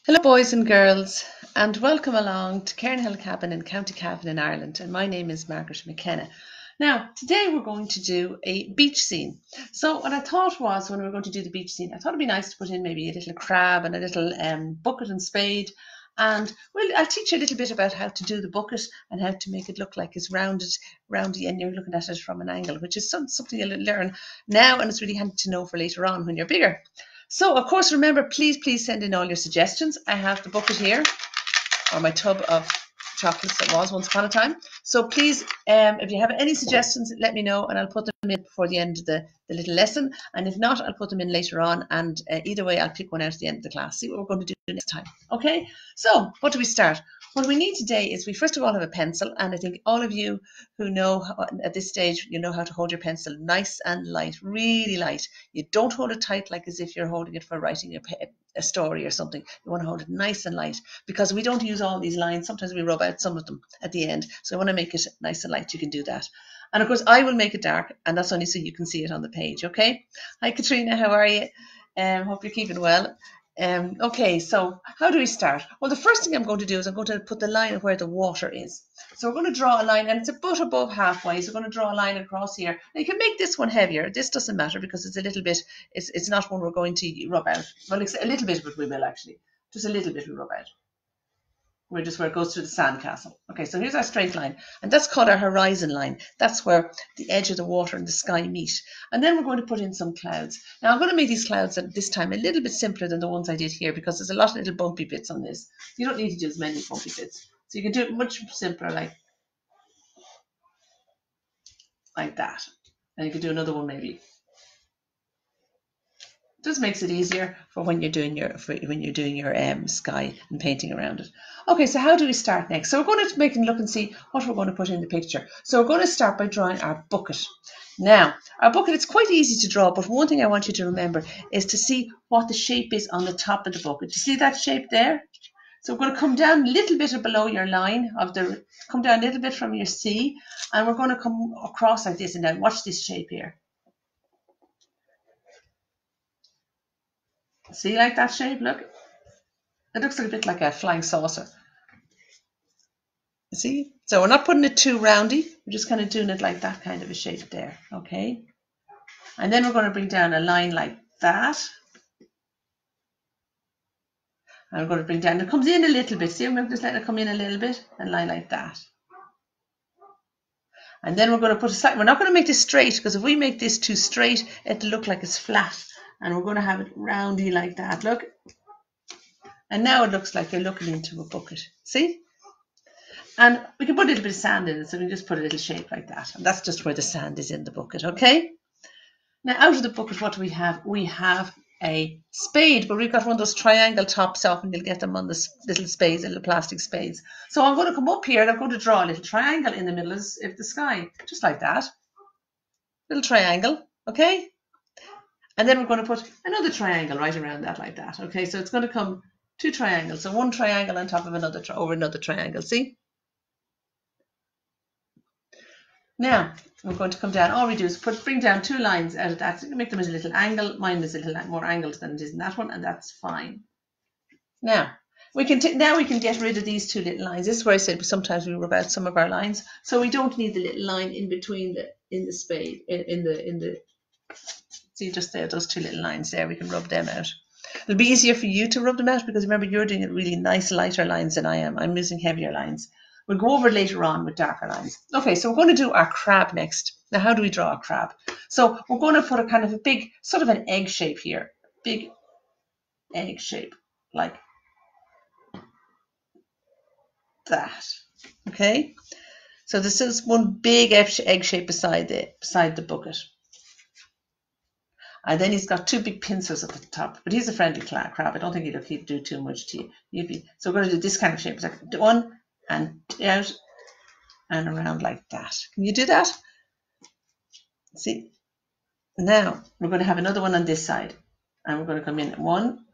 Hello boys and girls, and welcome along to Cairn Cabin in County Cavan in Ireland, and my name is Margaret McKenna. Now today we're going to do a beach scene. So what I thought was, when we were going to do the beach scene, I thought it'd be nice to put in maybe a little crab and a little bucket and spade, and I'll teach you a little bit about how to do the bucket and how to make it look like it's roundy and you're looking at it from an angle, which is something you'll learn now, and it's really handy to know for later on when you're bigger. So, of course, remember, please send in all your suggestions. I have the bucket here, or my tub of chocolates that was once upon a time. So please, if you have any suggestions, let me know, and I'll put them in before the end of the little lesson. And if not, I'll put them in later on. And either way, I'll pick one out at the end of the class. See what we're going to do next time. Okay, so what do we start? What we need today is we first of all have a pencil, and I think all of you who know at this stage, you know how to hold your pencil nice and light, really light. You don't hold it tight like as if you're holding it for writing a story or something. You want to hold it nice and light because we don't use all these lines. Sometimes we rub out some of them at the end. So I want to make it nice and light. You can do that. And of course, I will make it dark, and that's only so you can see it on the page, okay? Hi, Katrina, how are you? Hope you're keeping well. Okay, so how do we start? Well, the first thing I'm going to do is I'm going to put the line of where the water is. So we're going to draw a line, and it's about above halfway. So we're going to draw a line across here. Now you can make this one heavier. This doesn't matter because it's a little bit, it's not one we're going to rub out. Well, it's a little bit, but we will actually. Just a little bit we rub out. We're just where it goes through the sandcastle. Okay, so here's our straight line, and that's called our horizon line. That's where the edge of the water and the sky meet. And then we're going to put in some clouds. Now I'm going to make these clouds at this time a little bit simpler than the ones I did here because there's a lot of little bumpy bits on this. You don't need to do as many bumpy bits. So you can do it much simpler like that. And you can do another one maybe. Just makes it easier for when you're doing your sky and painting around it. Okay, so how do we start next? So we're going to make and look and see what we're going to put in the picture. So we're going to start by drawing our bucket. Now, our bucket, it's quite easy to draw, but one thing I want you to remember is to see what the shape is on the top of the bucket. Do you see that shape there? So we're going to come down a little bit below your line come down a little bit from your C, and we're going to come across like this, and now watch this shape here. See, like that shape, look. It looks a bit like a flying saucer. See? So we're not putting it too roundy. We're just kind of doing it like that kind of a shape there, okay? And then we're going to bring down a line like that. And we're going to bring down, it comes in a little bit. See, I'm just letting it come in a little bit and line like that. And then we're going to put a slight, we're not going to make this straight because if we make this too straight, it'll look like it's flat. And we're going to have it roundy like that, look. And now it looks like you're looking into a bucket, see? And we can put a little bit of sand in it, so we can just put a little shape like that. And that's just where the sand is in the bucket, okay? Now out of the bucket, what do we have? We have a spade, but we've got one of those triangle tops off, and you'll get them on the little spades, little plastic spades. So I'm going to come up here and I'm going to draw a little triangle in the middle of the sky, just like that. Little triangle, okay? And then we're going to put another triangle right around that like that. Okay, so it's going to come two triangles. So one triangle on top of another, over another triangle, see? Now, we're going to come down. All we do is bring down two lines out of that. So you can make them as a little angle. Mine is a little more angled than it is in that one, and that's fine. Now, we can get rid of these two little lines. This is where I said sometimes we rub out some of our lines. So we don't need the little line in between in the spade, see just there, those two little lines there, we can rub them out. It'll be easier for you to rub them out because remember, you're doing it really nice, lighter lines than I am. I'm using heavier lines. We'll go over it later on with darker lines. Okay, so we're going to do our crab next. Now, how do we draw a crab? So we're going to put a kind of a big, sort of an egg shape here. Big egg shape, like that. Okay? So this is one big egg shape beside the bucket. And then he's got two big pincers at the top, but he's a friendly crab. I don't think he'd do too much to you. So we're going to do this kind of shape. It's like one and out and around like that. Can you do that? See? Now we're going to have another one on this side, and we're going to come in one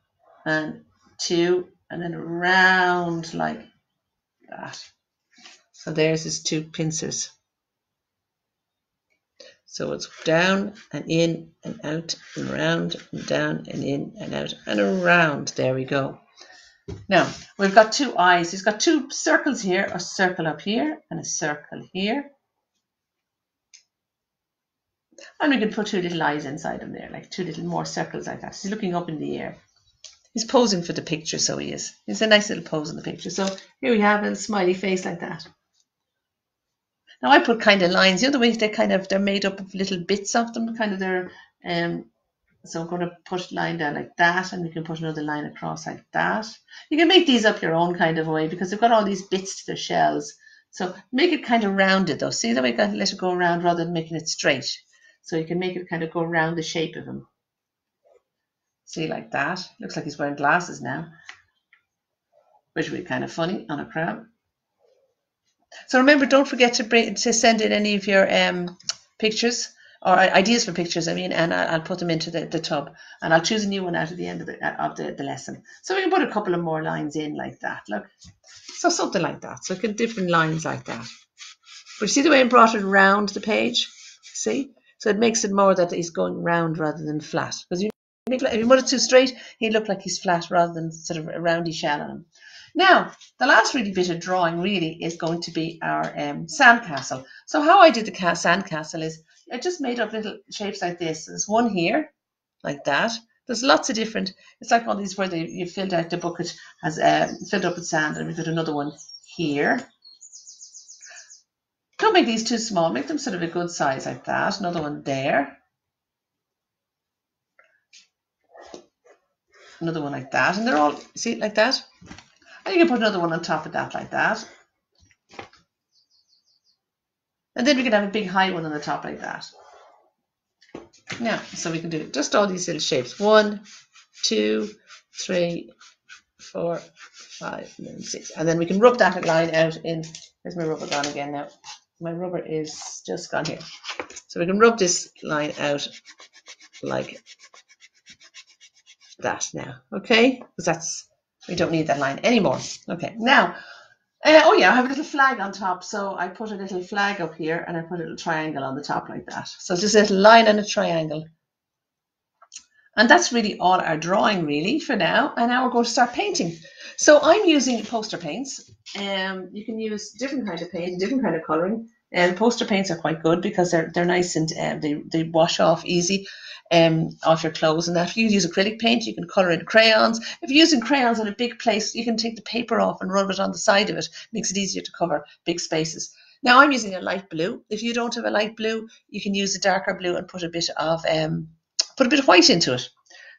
and two and then around like that. So there's his two pincers. So it's down and in and out and around and down and in and out and around. There we go. Now, we've got two eyes. He's got two circles here, a circle up here and a circle here. And we can put two little eyes inside him there, like two little more circles like that. He's looking up in the air. He's posing for the picture, so he is. It's a nice little pose in the picture. So here we have a smiley face like that. Now I put kind of lines. The other way they're made up of little bits of them, kind of they're so I'm going to put a line down like that, and we can put another line across like that. You can make these up your own kind of way because they've got all these bits to their shells. So make it kind of rounded though. See that we got to let it go around rather than making it straight. So you can make it kind of go around the shape of him. See, like that. Looks like he's wearing glasses now, which would be kind of funny on a crab. So remember, don't forget to send in any of your pictures or ideas for pictures, I mean, and I'll put them into the tub, and I'll choose a new one out at the end of the lesson. So we can put a couple of more lines in like that, look. So something like that. So different lines like that. But you see the way I brought it around the page? See? So it makes it more that he's going round rather than flat. Because if you put it too straight, he'd look like he's flat rather than sort of a roundy shell on him. Now, the last really bit of drawing really is going to be our sandcastle. So how I did the sandcastle is I just made up little shapes like this. There's one here, like that. There's lots of different, it's like all these where you filled out the bucket has filled up with sand, and we've got another one here. Don't make these too small, make them sort of a good size like that. Another one there. Another one like that, and they're all, see, like that. And you can put another one on top of that like that. And then we can have a big high one on the top like that. Now, so we can do just all these little shapes. 1, 2, 3, 4, 5, and 6. And then we can rub that line out in, where's my rubber gone again now? My rubber is just gone here. So we can rub this line out like that now, okay? Because we don't need that line anymore. Okay, now, oh yeah, I have a little flag on top. So I put a little flag up here and I put a little triangle on the top like that. So just a little line and a triangle. And that's really all our drawing really for now. And now we're going to start painting. So I'm using poster paints. You can use different kind of paint, different kind of colouring. And poster paints are quite good because they're nice and they wash off easy off your clothes and that. If you use acrylic paint, you can colour in crayons. If you're using crayons on a big place, you can take the paper off and rub it on the side of it. Makes it easier to cover big spaces. Now I'm using a light blue. If you don't have a light blue, you can use a darker blue and put a bit of white into it.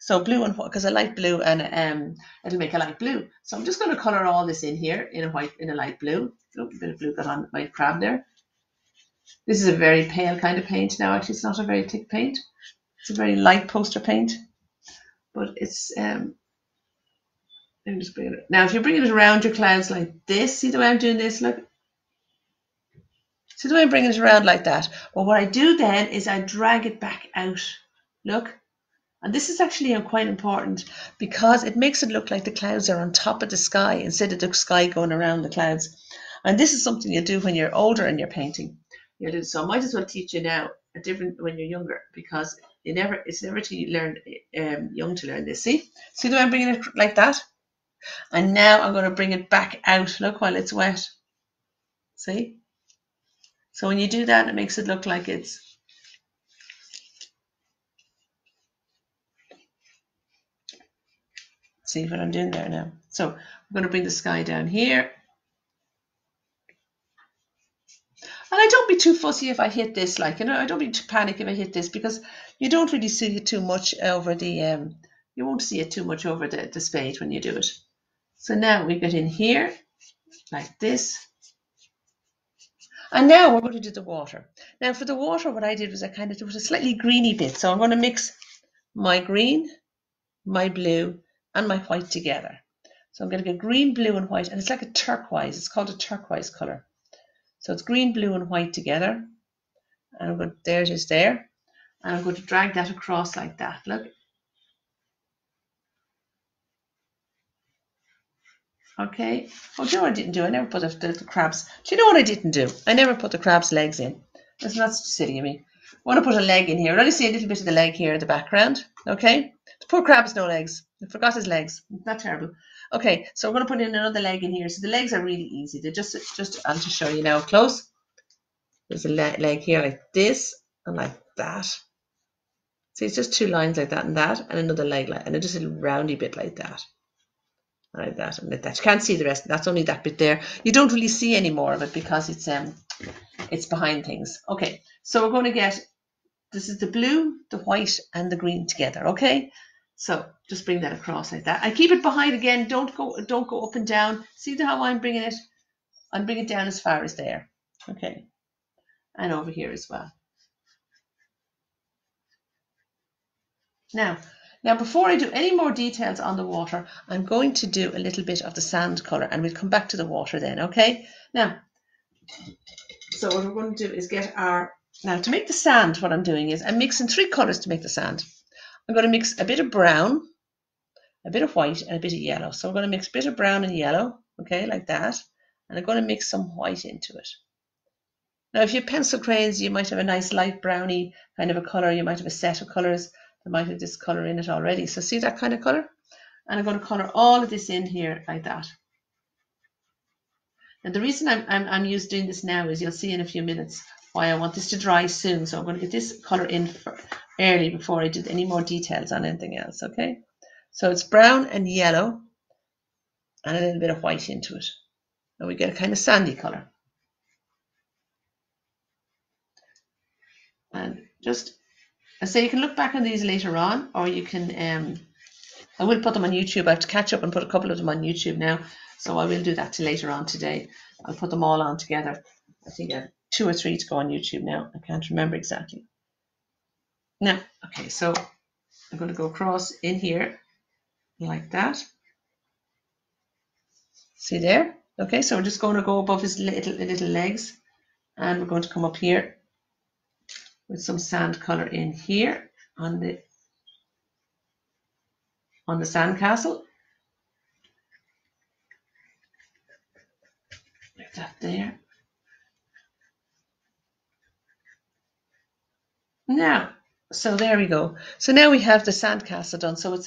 So blue and white, because I like blue, and it'll make a light blue. So I'm just going to colour all this in here in a light blue. Oh, a bit of blue got on my crab there. This is a very pale kind of paint now. Actually, it's not a very thick paint. It's a very light poster paint, but it's let me just bring it. Now, if you're bringing it around your clouds like this, see the way I'm doing this? Look. See the way I'm bringing it around like that? Well, what I do then is I drag it back out. Look. And this is actually quite important because it makes it look like the clouds are on top of the sky instead of the sky going around the clouds. And this is something you do when you're older and you're painting. So I might as well teach you now when you're younger, because it's never too young to learn this. See the way I'm bringing it like that? And now I'm going to bring it back out. Look, while it's wet. See? So when you do that, it makes it look like it's. See what I'm doing there now. So I'm going to bring the sky down here. And I don't be too fussy if I hit this, I don't be too panic if I hit this, because you don't really see it too much over the, you won't see it too much over the spade when you do it. So now we get in here, like this. And now we're going to do the water. Now for the water, what I did was I kind of did a slightly greeny bit. So I'm going to mix my green, my blue, and my white together. So I'm going to get green, blue, and white, and it's like a turquoise. It's called a turquoise colour. So it's green, blue, and white together. And I'm going there it is there. And I'm going to drag that across like that. Look. Okay. Oh, do you know what I didn't do? I never put the crabs. Do you know what I didn't do? I never put the crab's legs in. That's not silly of me. I want to put a leg in here. I only see a little bit of the leg here in the background. Okay. The poor crab has no legs. I forgot his legs. Not terrible. Okay, so we're going to put in another leg in here. So the legs are really easy. They're just I'll just show you now close. There's a leg here like this and like that. See, it's just two lines like that, and another leg like, and just a little roundy bit like that. Like that and like that. You can't see the rest. That's only that bit there. You don't really see any more of it because it's behind things. Okay, so we're going to get, this is the blue, the white, and the green together. Okay, so just bring that across like that. I keep it behind again. Don't go up and down. See how I'm bringing it? I'm bringing it down as far as there. Okay, and over here as well. Now, before I do any more details on the water, I'm going to do a little bit of the sand colour, and we'll come back to the water then, okay? Now, so what we're going to do is get now to make the sand, what I'm doing is I'm mixing 3 colours to make the sand. I'm going to mix a bit of brown, a bit of white, and a bit of yellow. So I'm going to mix a bit of brown and yellow, okay, like that. And I'm going to mix some white into it. Now, if you have pencil crayons, you might have a nice light browny kind of a colour. You might have a set of colours. That might have this colour in it already. So see that kind of colour? And I'm going to colour all of this in here like that. And the reason I'm doing this now is you'll see in a few minutes why I want this to dry soon. So I'm going to get this colour in early before I do any more details on anything else, okay? So it's brown and yellow and a little bit of white into it. And we get a kind of sandy colour. And just, I say you can look back on these later on, or you can, I will put them on YouTube. I have to catch up and put a couple of them on YouTube now. So I will do that till later on today. I'll put them all on together. I think I have 2 or 3 to go on YouTube now. I can't remember exactly. Now, okay, so I'm going to go across in here like that. See there? Okay, so we're just going to go above his little legs, and we're going to come up here with some sand color in here on the sand castle. Like that there. Now, so there we go. So now we have the sand castle done. So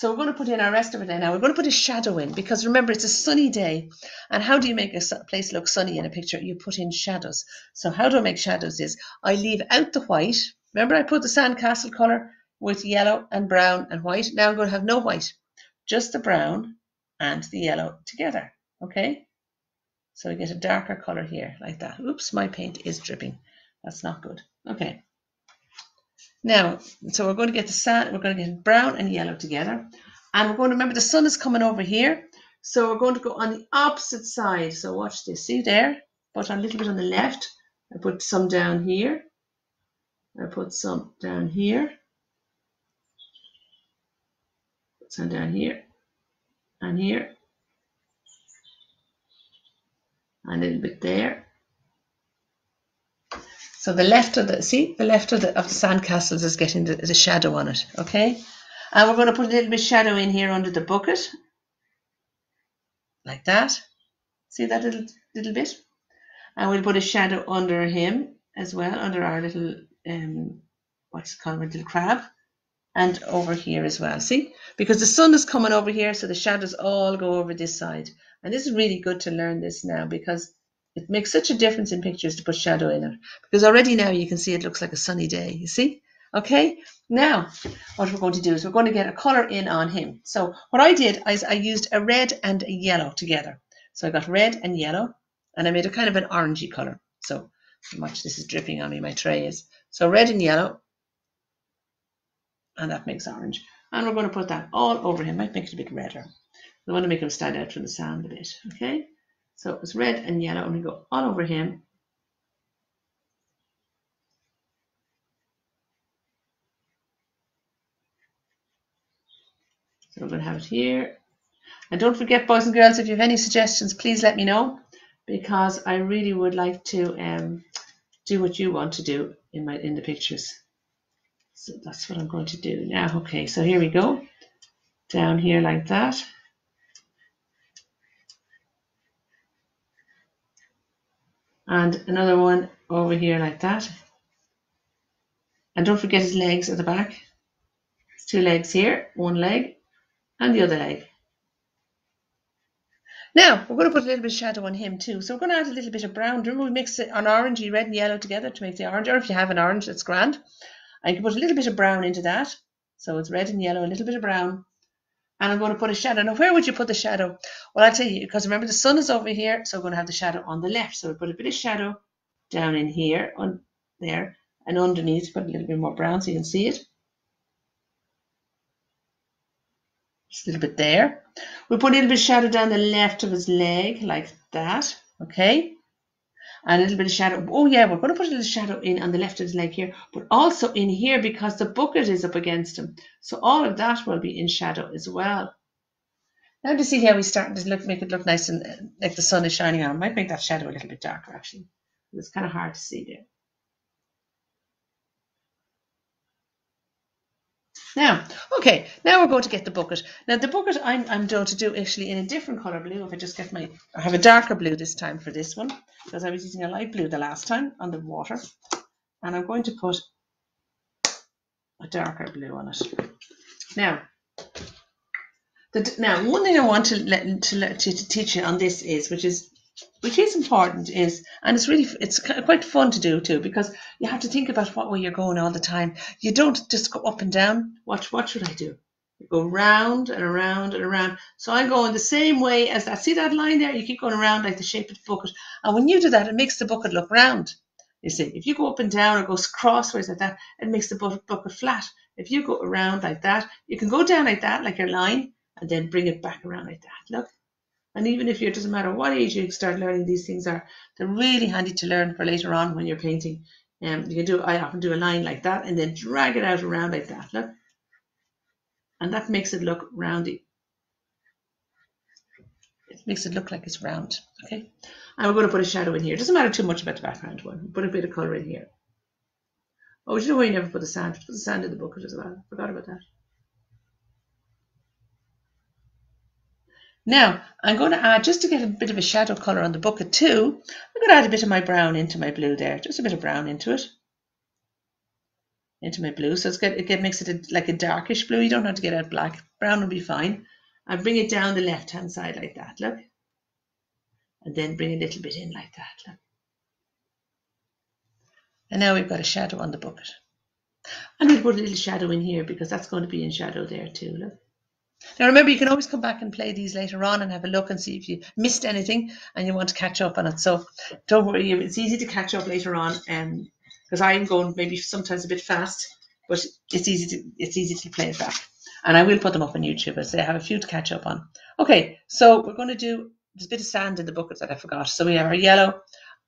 we're going to put in our rest of it now. We're going to put a shadow in because remember it's a sunny day. And how do you make a place look sunny in a picture? You put in shadows. So how do I make shadows is I leave out the white. Remember I put the sand castle color with yellow and brown and white. Now I'm going to have no white, just the brown and the yellow together. Okay. So we get a darker color here like that. Oops, my paint is dripping. That's not good. Okay. Now, so we're going to get the sand, we're going to get brown and yellow together. And we're going to remember the sun is coming over here. So we're going to go on the opposite side. So watch this. See there? Put a little bit on the left. I put some down here. I put some down here. Put some down here. And here. And a little bit there. So the left of the sand castles is getting the shadow on it, okay? And we're going to put a little bit of shadow in here under the bucket, like that. See that little bit? And we'll put a shadow under him as well, under our little, what's it called, little crab. And over here as well, see? Because the sun is coming over here, so the shadows all go over this side. And this is really good to learn this now because it makes such a difference in pictures to put shadow in it. Because already now you can see it looks like a sunny day, you see? Okay, now what we're going to do is we're going to get a colour in on him. So what I did is I used a red and a yellow together. So I got red and yellow and I made a kind of an orangey colour. So how much this is dripping on me, my tray is. So red and yellow. And that makes orange. And we're going to put that all over him. Might make it a bit redder. We want to make him stand out from the sand a bit. Okay? So it's red and yellow, and we go all over him. So we're going to have it here. And don't forget, boys and girls, if you have any suggestions, please let me know, because I really would like to do what you want to do in the pictures. So that's what I'm going to do now. Okay, so here we go. Down here like that. And another one over here like that. And don't forget his legs at the back. There's 2 legs here, one leg and the other leg. Now, we're going to put a little bit of shadow on him too. So we're going to add a little bit of brown. Remember, we mix it on orangey, red and yellow together to make the orange. Or if you have an orange, that's grand. I can put a little bit of brown into that. So it's red and yellow, a little bit of brown. And I'm going to put a shadow. Now, where would you put the shadow? Well, I'll tell you, because remember the sun is over here, so we're going to have the shadow on the left. So we'll put a bit of shadow down in here, on there, and underneath, put a little bit more brown so you can see it. Just a little bit there. We'll put a little bit of shadow down the left of his leg, like that, okay? And a little bit of shadow. Oh yeah, we're going to put a little shadow in on the left of his leg here, but also in here because the bucket is up against him. So all of that will be in shadow as well. Now to see how we start to look, make it look nice and like the sun is shining on. I might make that shadow a little bit darker actually. It's kind of hard to see there. Now, okay, now we're going to get the bucket. Now the bucket I'm going to do actually in a different colour blue. If I just get I have a darker blue this time for this one, because I was using a light blue the last time on the water. And I'm going to put a darker blue on it. Now, one thing I want to teach you on this is, which is important, is, and it's quite fun to do too, because you have to think about what way you're going all the time. You don't just go up and down. What should I do? You go round and around and around. So I'm going the same way as that. See that line there? You keep going around like the shape of the bucket. And when you do that, it makes the bucket look round. You see, if you go up and down or go crossways like that, it makes the bucket flat. If you go around like that, you can go down like that, like your line, and then bring it back around like that. Look. And even if it doesn't matter what age you start learning these things they're really handy to learn for later on when you're painting. You can I often do a line like that and then drag it out around like that. Look. And that makes it look roundy. It makes it look like it's round. Okay. And we're going to put a shadow in here. It doesn't matter too much about the background one. Put a bit of colour in here. Oh, do you know where you never put the sand? Put the sand in the bucket as well. Forgot about that. Now, I'm going to add, just to get a bit of a shadow colour on the bucket too, I'm going to add a bit of my brown into my blue there. Just a bit of brown into it. Into my blue. So it makes it like a darkish blue. You don't have to get out black. Brown will be fine. And bring it down the left-hand side like that, look. And then bring a little bit in like that, look. And now we've got a shadow on the bucket. And we'll put a little shadow in here because that's going to be in shadow there too, look. Now remember, you can always come back and play these later on and have a look and see if you missed anything and you want to catch up on it. So don't worry, it's easy to catch up later on, because I'm going maybe sometimes a bit fast, but it's easy to play it back. And I will put them up on YouTube as I have a few to catch up on. Okay, so we're going to do, there's a bit of sand in the bucket that I forgot. So we have our yellow,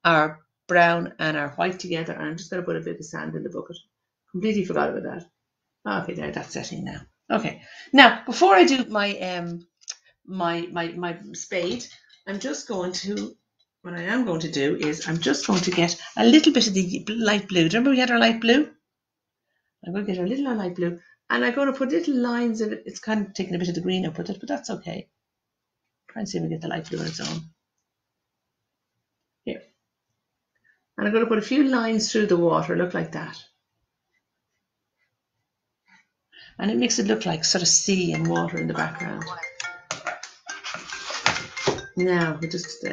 our brown and our white together, and I'm just going to put a bit of sand in the bucket. Completely forgot about that. Okay, there, that's setting now. Okay, now before I do my my spade, I'm just going to, what I am going to do is I'm just going to get a little bit of the light blue. Do you remember we had our light blue? I'm going to get a little light blue, and I'm going to put little lines in it. It's kind of taking a bit of the green up with it, but that's okay. Try and see if we get the light blue on its own. Here. And I'm going to put a few lines through the water, look like that. And it makes it look like sort of sea and water in the background. Now we're just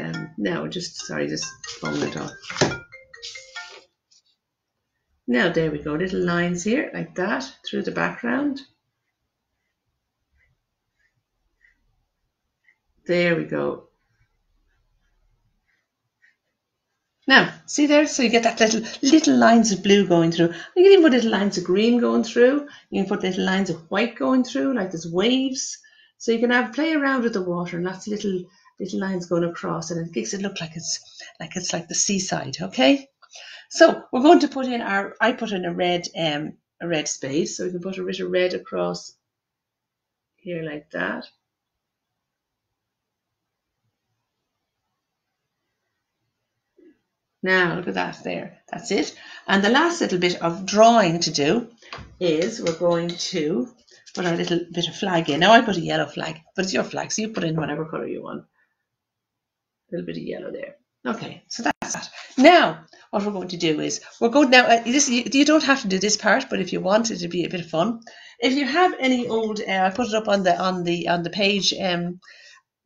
foaming it off. Now there we go, little lines here like that through the background. There we go. Now, see there? So you get that little lines of blue going through. You can even put little lines of green going through. You can put little lines of white going through, like there's waves. So you can play around with the water and lots of little lines going across, and it makes it look like it's like the seaside. Okay. So we're going to put in I put in a red spade, so we can put a bit of red across here like that. Now look at that there. That's it. And the last little bit of drawing to do is we're going to put our little bit of flag in. Now I put a yellow flag, but it's your flag, so you put in whatever colour you want. A little bit of yellow there. Okay, so that's that. Now what we're going to do is we're going now. You don't have to do this part, but if you want it to be a bit of fun, if you have any old, I put it up on the page.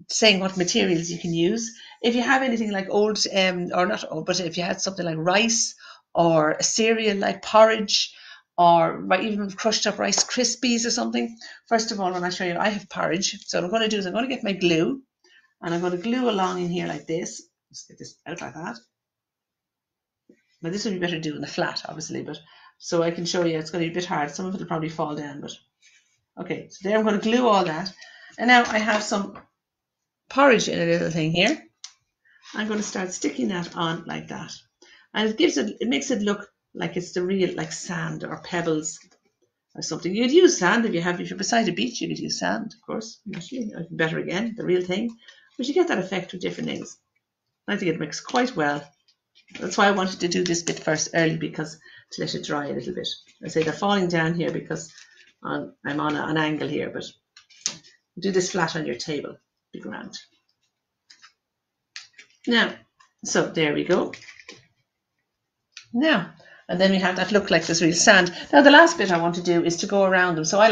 saying what materials you can use. If you have anything like old, or not old, but if you had something like rice or a cereal like porridge, or even crushed up Rice Krispies or something. First of all, when I show you, I have porridge. So what I'm going to do is I'm going to get my glue, and I'm going to glue along in here like this. Just get this out like that. Now this would be better to do in the flat, obviously, but so I can show you. It's going to be a bit hard. Some of it will probably fall down, but okay. So there I'm going to glue all that, and now I have some porridge in a little thing here. I'm going to start sticking that on like that, and it makes it look like it's the real, like sand or pebbles or something. You'd use sand if you're beside a beach. You could use sand, of course. Naturally, better again, the real thing. But you get that effect with different things. I think it mixes quite well. That's why I wanted to do this bit first early, because to let it dry a little bit. I say they're falling down here because I'm on an angle here, but do this flat on your table. Be grand. Now, so there we go. Now, and then we have that look like this real sand. Now the last bit I want to do is to go around them. So I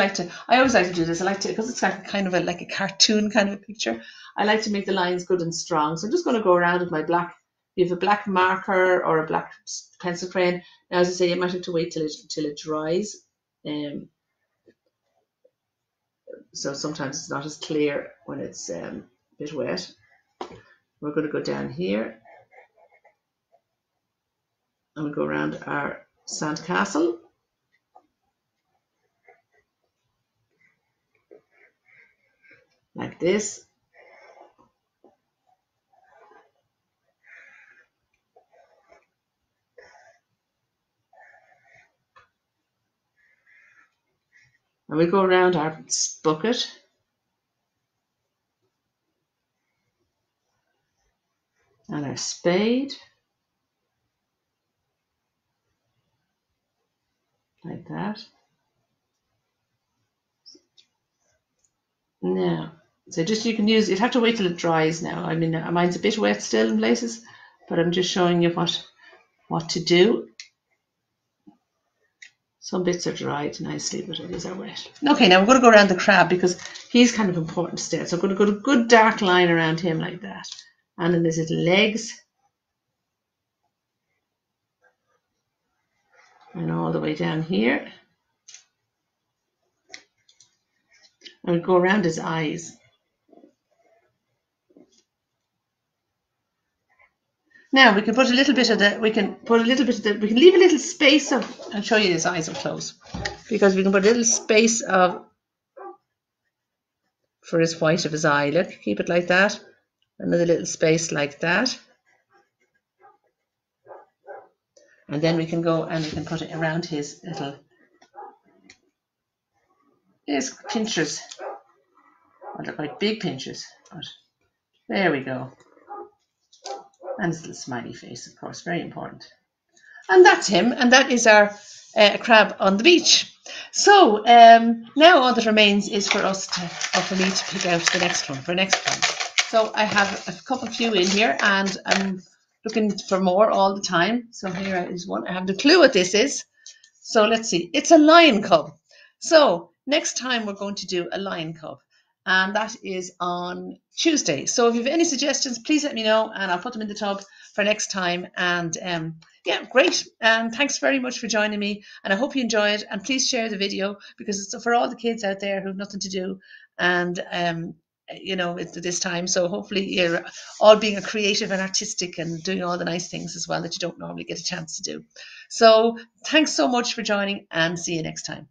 always like to do this. I like to, because it's like kind of like a cartoon kind of a picture. I like to make the lines good and strong. So I'm just going to go around with my black. You have a black marker or a black pencil crayon. Now, as I say, you might have to wait till it dries. So sometimes it's not as clear when it's a bit wet. We're going to go down here. And we'll go around our sand castle. Like this. And we go around our bucket. And our spade. Like that. Now, so just you'd have to wait till it dries now. I mean, mine's a bit wet still in places, but I'm just showing you what to do. Some bits are dried nicely, but others are wet. Okay, now we're going to go around the crab because he's kind of important still. So I'm going to go a good dark line around him like that. And then his little legs. And all the way down here. And we go around his eyes. Now we can put a little bit of we can leave a little space of, I'll show you his eyes up close, because we can put a little space for his white of his eye. Look, keep it like that. Another little space like that. And then we can go and we can put it around his pinchers. Well, they're quite big pinchers, but there we go. And his little smiley face, of course, very important. And that's him, and that is our crab on the beach. So now all that remains is for me to pick out the next one for next time. So I have a few in here, and I'm looking for more all the time. So here is one. I have no clue what this is. So let's see. It's a lion cub. So next time we're going to do a lion cub. And that is on Tuesday. So if you have any suggestions, please let me know, and I'll put them in the tub for next time. And yeah, great. And thanks very much for joining me. And I hope you enjoy it. And please share the video, because it's for all the kids out there who have nothing to do. And you know, it's this time. So hopefully you're all being creative and artistic and doing all the nice things as well that you don't normally get a chance to do. So thanks so much for joining, and see you next time.